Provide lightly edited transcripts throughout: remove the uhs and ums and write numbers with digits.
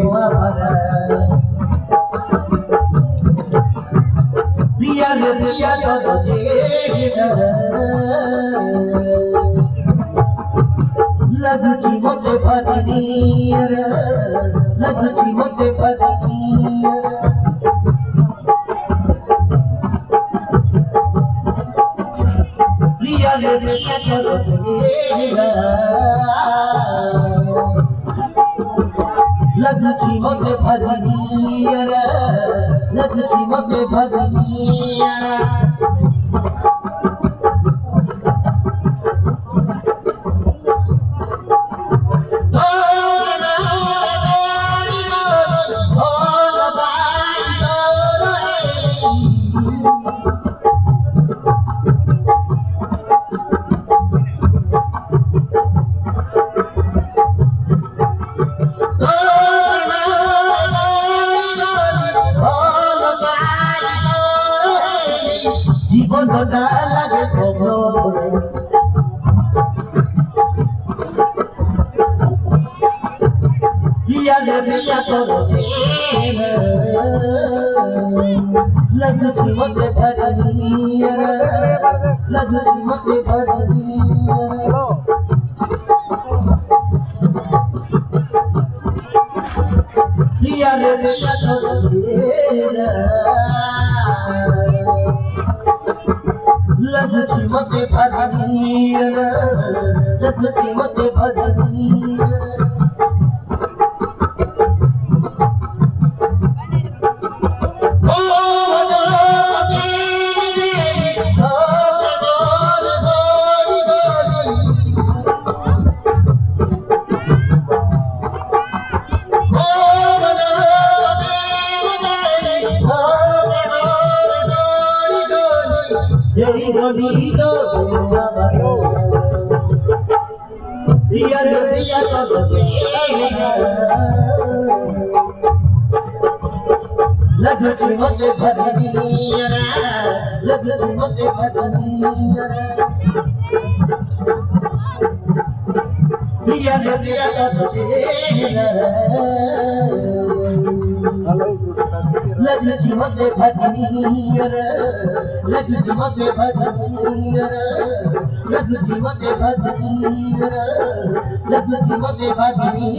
আমার প্রিয়া রে প্রিয়া তব লাগুচি মতে ভরনি লাগুচি মতে ভরনি প্রিয়া রে প্রিয়া তব लगची मते भरनी लगची मते भरनी জীবন না লাগে স্বপ্ন প্রিয়া রে প্রিয়া করো लगची मते भरनी लगची मते भरनी प्रिया रे प्रिया करो लगची मते भरनी लगची मते भरनी यही बोली तो प्रिया रे प्रिया कब लगची मते भरनी लगची मते भरनी प्रिया रे प्रिया कब लगची मते भरनी लगची मते भरनी लगची मते भरनी लगची मते भरनी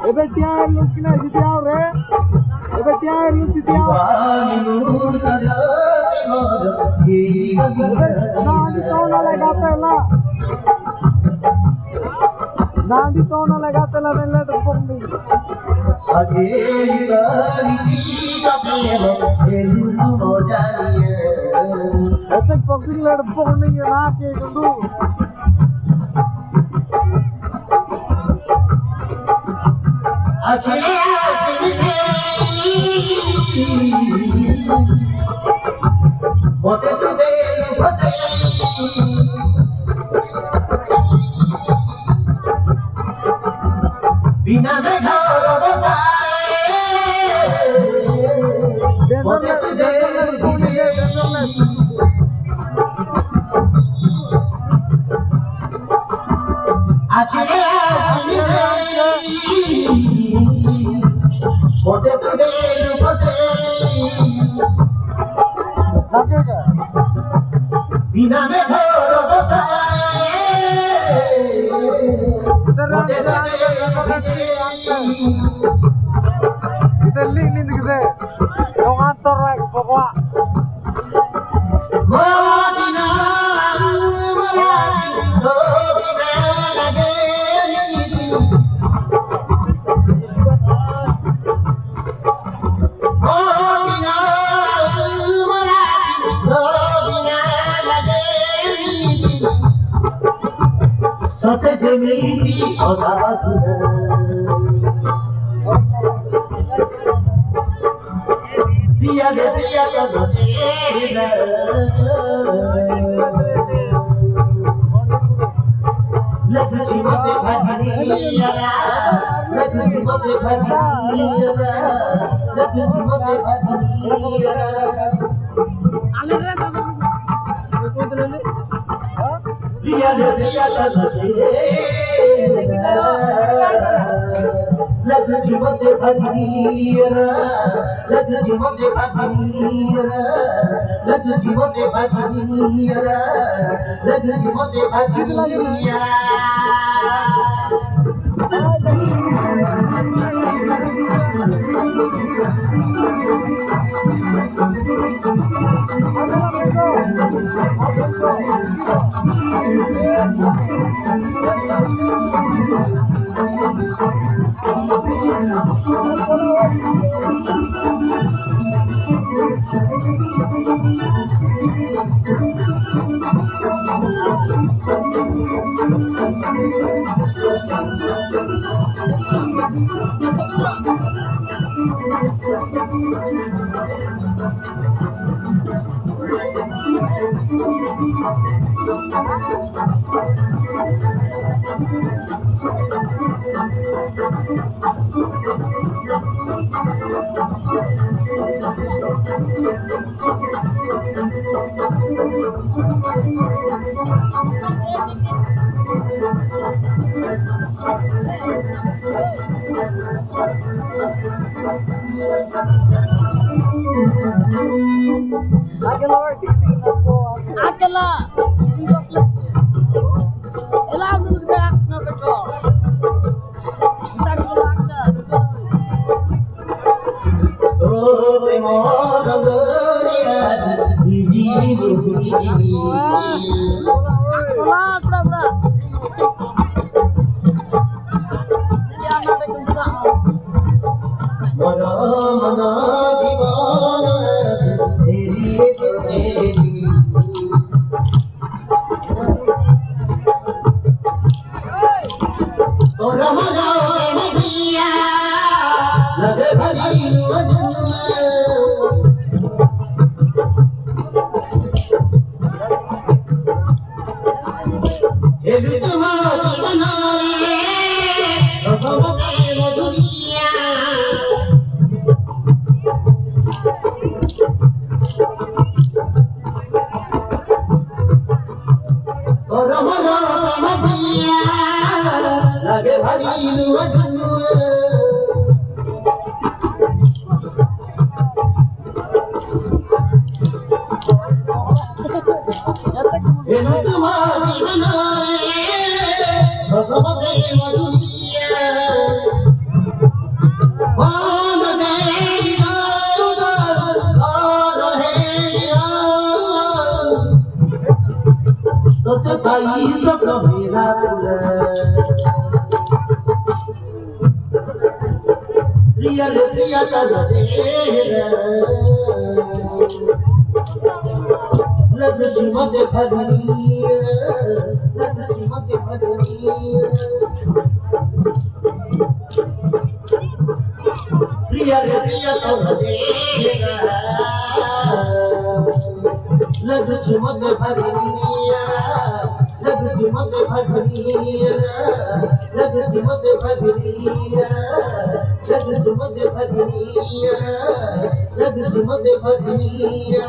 Ebe tiar lu kina sitiaw re. Ebe tiar lu sitiaw. Nandi to na lagate la nelle to pomni. Age kari jeeta prema elu tu mojaniye. Ete pokri la pomni na ke gundu. Akhire mote tu delu phase बिना में घर बसाए मोते तू दelu आखिरे मोते तू दelu phase बिना में घर बसाए ಇದರಲ್ಲಿ ನಿಂತಿದೆ রে yung antor rek pokok Bobina Marani Bobina lage Bobina Marani Bobina lage Sat jani aulad Piya de piya ka gotera Lagchi mote bhadiyara Lagchi mote bhadiyara Lagchi mote bhadiyara Piya de piya ka gotera Lagchi mote bhadiyara Lagchi mote bhadiyara Lagchi mote bhadiyara Lagchi mote bhadiyara Akala. Ela nung dak na beto. Dar ko akda. Oh, premor gloria, jiji jiji. Akala akda. Ya na de kunsa. Mana mana jivana, teri teri. Oh, Ramana Maria, lage bhari luaduna. Edu tumari banare, bhagavate duniya. Oh, Ramana Maria, lage bhari luaduna. Edu tumari banare, bhagavate duniya. Tote pai sopra mera Priya le priya ka gatera Lagchi mote bhadiyara Lagchi mote bhadiyara Priya le priya ka gatera Lagchi mote bhadiyara Lagchi mote bhadiyara Lagchi mote bhadiyara Lagchi mote bhadiyara Lagchi mote bhadiyara